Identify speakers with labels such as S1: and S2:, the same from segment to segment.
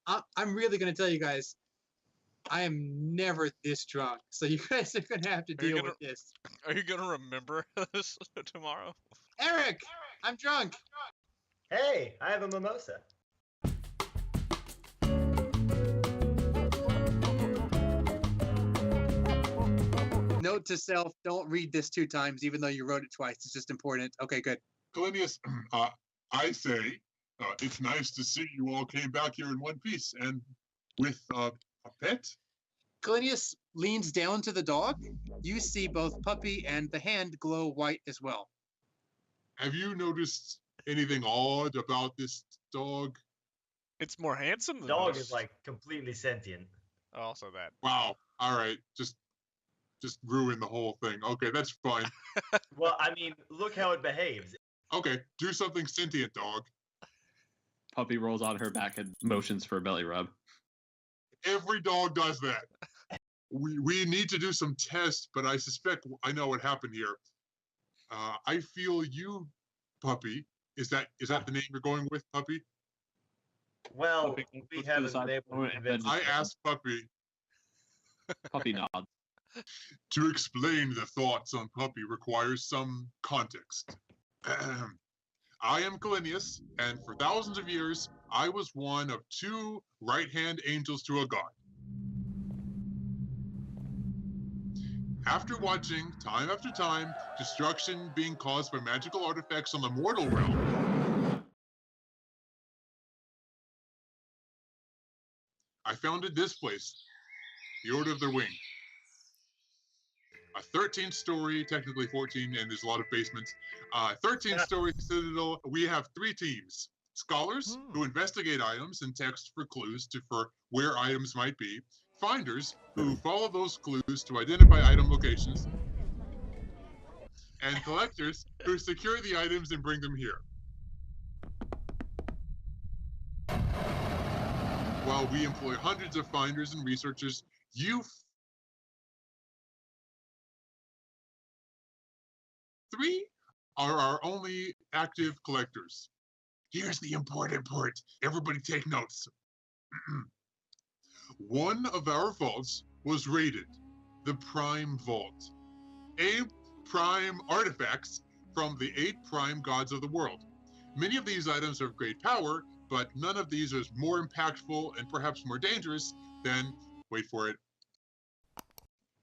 S1: I'm really going to tell you guys, I am never this drunk, so you guys are going to have to deal with this.
S2: Are you gonna remember this tomorrow?
S1: Eric, I'm drunk.
S3: Hey, I have a mimosa.
S1: Note to self, don't read this 2 times, even though you wrote it twice. It's just important. Okay, good.
S4: Kalinius, I say it's nice to see you all came back here in one piece and with a pet.
S1: Calinius leans down to the dog. You see both Puppy and the hand glow white as well.
S4: Have you noticed anything odd about this dog?
S2: It's more handsome than
S3: Dog
S2: this.
S3: is like completely sentient.
S2: Also that.
S4: Wow. All right. Just ruin the whole thing. Okay, that's fine.
S3: Well, I mean, look how it behaves.
S4: Okay, do something sentient, dog.
S5: Puppy rolls on her back and motions for a belly rub.
S4: Every dog does that. We need to do some tests, but I suspect I know what happened here. I feel you, Puppy. Is that the name you're going with, Puppy?
S3: Well,
S5: Puppy
S3: we
S5: goes to
S3: haven't
S5: the side
S3: been able
S5: door
S3: to
S5: and
S3: convince.
S5: then-
S4: I asked Puppy
S5: Puppy nods.
S4: to explain the thoughts on Puppy requires some context. I am Kalinius, and for thousands of years, I was one of 2 right-hand angels to a god. After watching, time after time, destruction being caused by magical artifacts on the mortal realm, I founded this place, the Order of the Wing. A 13-story, technically 14, and there's a lot of basements. 13-story citadel. We have 3 teams: scholars who investigate items and text for clues for where items might be; finders who follow those clues to identify item locations; and collectors who secure the items and bring them here. While we employ hundreds of finders and researchers, you 3 are our only active collectors. Here's the important part. Everybody take notes. One of our vaults was raided, the Prime Vault. 8 prime artifacts from the 8 prime gods of the world. Many of these items are of great power, but none of these is more impactful and perhaps more dangerous than, wait for it,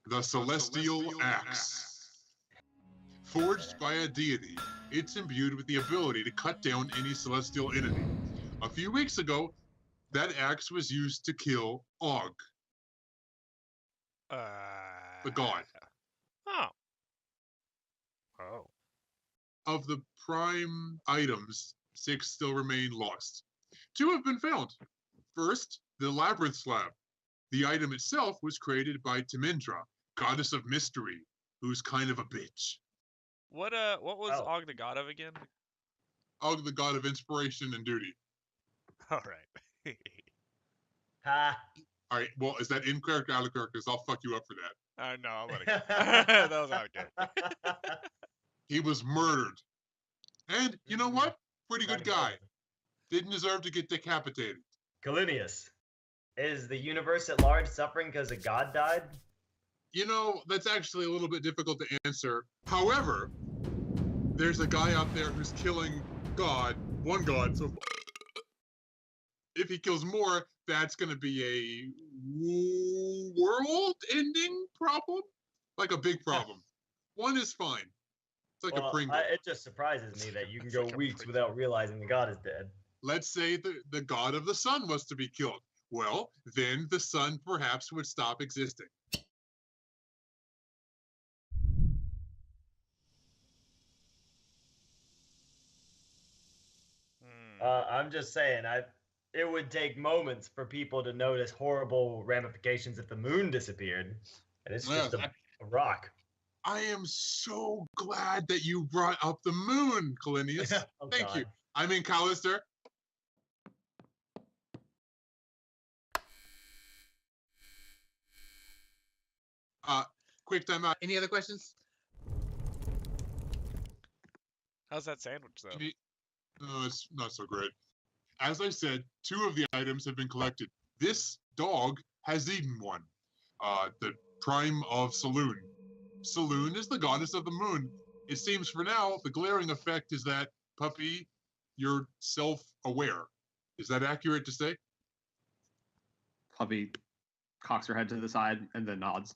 S4: the Celestial Axe. Forged by a deity, it's imbued with the ability to cut down any celestial entity. A few weeks ago, that axe was used to kill Og, the god.
S2: Oh. Oh.
S4: Of the prime items, 6 still remain lost. 2 have been found. First, the Labyrinth Slab. The item itself was created by Timindra, goddess of mystery, who's kind of a bitch.
S2: What was Og the god of again?
S4: Og, the god of inspiration and duty.
S2: All right.
S3: Ha.
S4: All right, well, is that in character, out of character? Because I'll fuck you up for that.
S2: No, I'll let it go. That was out there.
S4: He was murdered. And you know what? Pretty good guy. Didn't deserve to get decapitated.
S3: Kalinius, is the universe at large suffering because a god died?
S4: You know, that's actually a little bit difficult to answer. However, there's a guy out there who's killing one god, so if he kills more, that's going to be a world-ending problem? Like a big problem. One is fine. It's like a Pringle.
S3: It just surprises me that you can go weeks without realizing the god is dead.
S4: Let's say the god of the sun was to be killed. Well, then the sun perhaps would stop existing.
S3: I'm just saying, it would take moments for people to notice horrible ramifications if the moon disappeared, and it's just a rock.
S4: I am so glad that you brought up the moon, Kalinius. Thank you. I mean, Callister. Quick time out. Any other questions?
S2: How's that sandwich though?
S4: No, it's not so great. As I said, 2 of the items have been collected. This dog has eaten one. The prime of Saloon. Saloon is the goddess of the moon. It seems for now, the glaring effect is that, puppy, you're self-aware. Is that accurate to say?
S5: Puppy cocks her head to the side and then nods.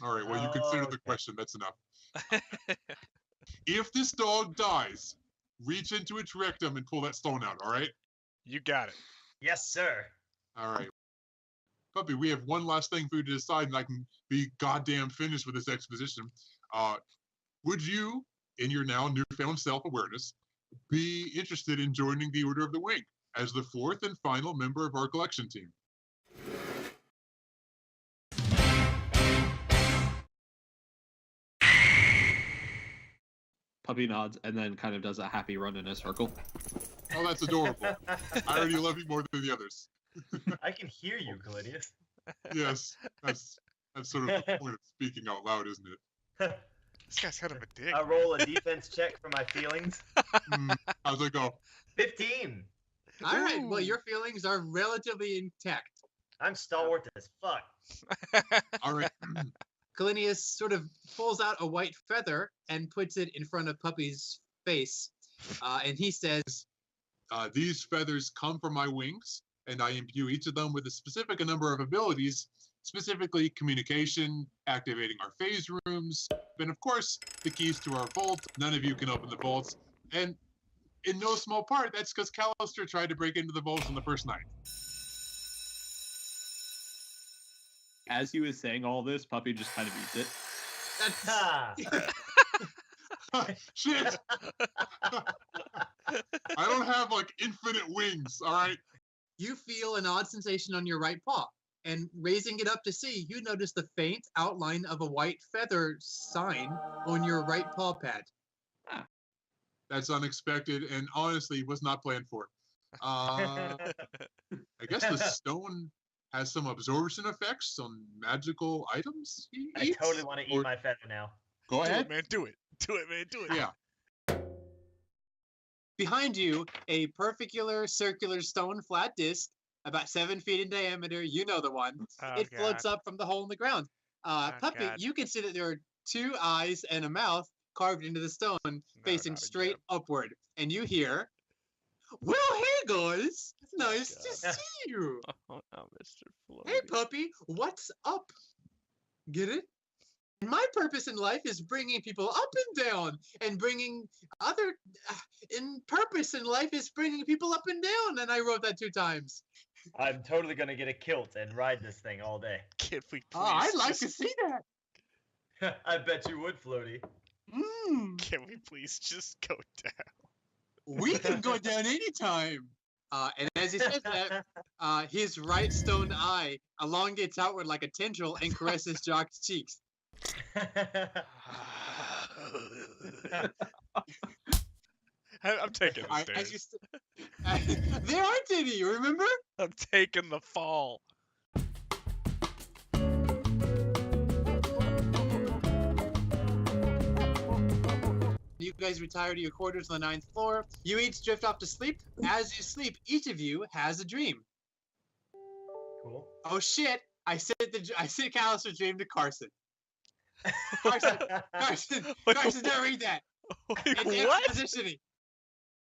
S4: All right, well, you considered the question. That's enough. If this dog dies, reach into its rectum and pull that stone out, all right?
S2: You got it.
S3: Yes, sir.
S4: All right. Puppy, we have one last thing for you to decide, and I can be goddamn finished with this exposition. Would you, in your now newfound self-awareness, be interested in joining the Order of the Wing as the 4th and final member of our collection team?
S5: Puppy nods and then kind of does a happy run in a circle.
S4: Oh, that's adorable. I already love you more than the others.
S3: I can hear you, Callidius.
S4: Yes, that's sort of the point of speaking out loud, isn't it?
S2: This guy's kind of a dick.
S3: I roll a defense check for my feelings.
S4: How's it go?
S3: 15.
S1: All right. Well, your feelings are relatively intact.
S3: I'm stalwart as fuck.
S4: All right.
S1: Calinius sort of pulls out a white feather and puts it in front of Puppy's face. And he says,
S4: These feathers come from my wings, and I imbue each of them with a specific number of abilities, specifically communication, activating our phase rooms, and of course, the keys to our vault. None of you can open the vaults. And in no small part, that's because Callister tried to break into the vaults on the first night.
S5: As he was saying all this, Puppy just kind of eats it.
S4: Shit! I don't have, like, infinite wings, all right?
S1: You feel an odd sensation on your right paw. And raising it up to see, you notice the faint outline of a white feather sign on your right paw pad.
S4: That's unexpected and honestly was not planned for. I guess the stone has some absorption effects on magical items he
S3: I
S4: eats?
S3: totally want to eat my feather now.
S4: Go
S2: Do it,
S4: ahead.
S2: man. Do it. Do it, man. Do it.
S4: Yeah.
S1: Behind you, a perpendicular circular stone flat disc, about 7 feet in diameter. You know the one.
S2: Oh,
S1: It floats up from the hole in the ground. Puppy,
S2: God.
S1: you can see that there are 2 eyes and a mouth carved into the stone, facing
S2: not
S1: straight
S2: again.
S1: upward. And you hear, "Well, hey guys, nice to see you.
S2: Oh, no, Mr. Floaty.
S1: Hey puppy, what's up? Get it? My purpose in life is bringing people up and down, and bringing other. In purpose in life is bringing people up and down, and I wrote that 2 times.
S3: I'm totally gonna get a kilt and ride this thing all day.
S2: Can we please
S1: I'd like to
S2: just-
S1: see that.
S3: I bet you would, Floaty.
S2: Can we please just go down?
S1: We can go down anytime. And as he says that, his right stone eye elongates outward like a tendril and caresses Jock's cheeks.
S2: I'm taking the
S1: As
S2: stairs.
S1: there aren't any, remember?
S2: I'm taking the fall.
S1: You guys retire to your quarters on the 9th floor. You each drift off to sleep. As you sleep, each of you has a dream.
S3: Cool.
S1: Oh shit! I sent Callister's dream to Carson. Carson,
S2: Wait,
S1: Carson, don't read that.
S2: Wait,
S1: It's
S2: what?
S1: exposition-y.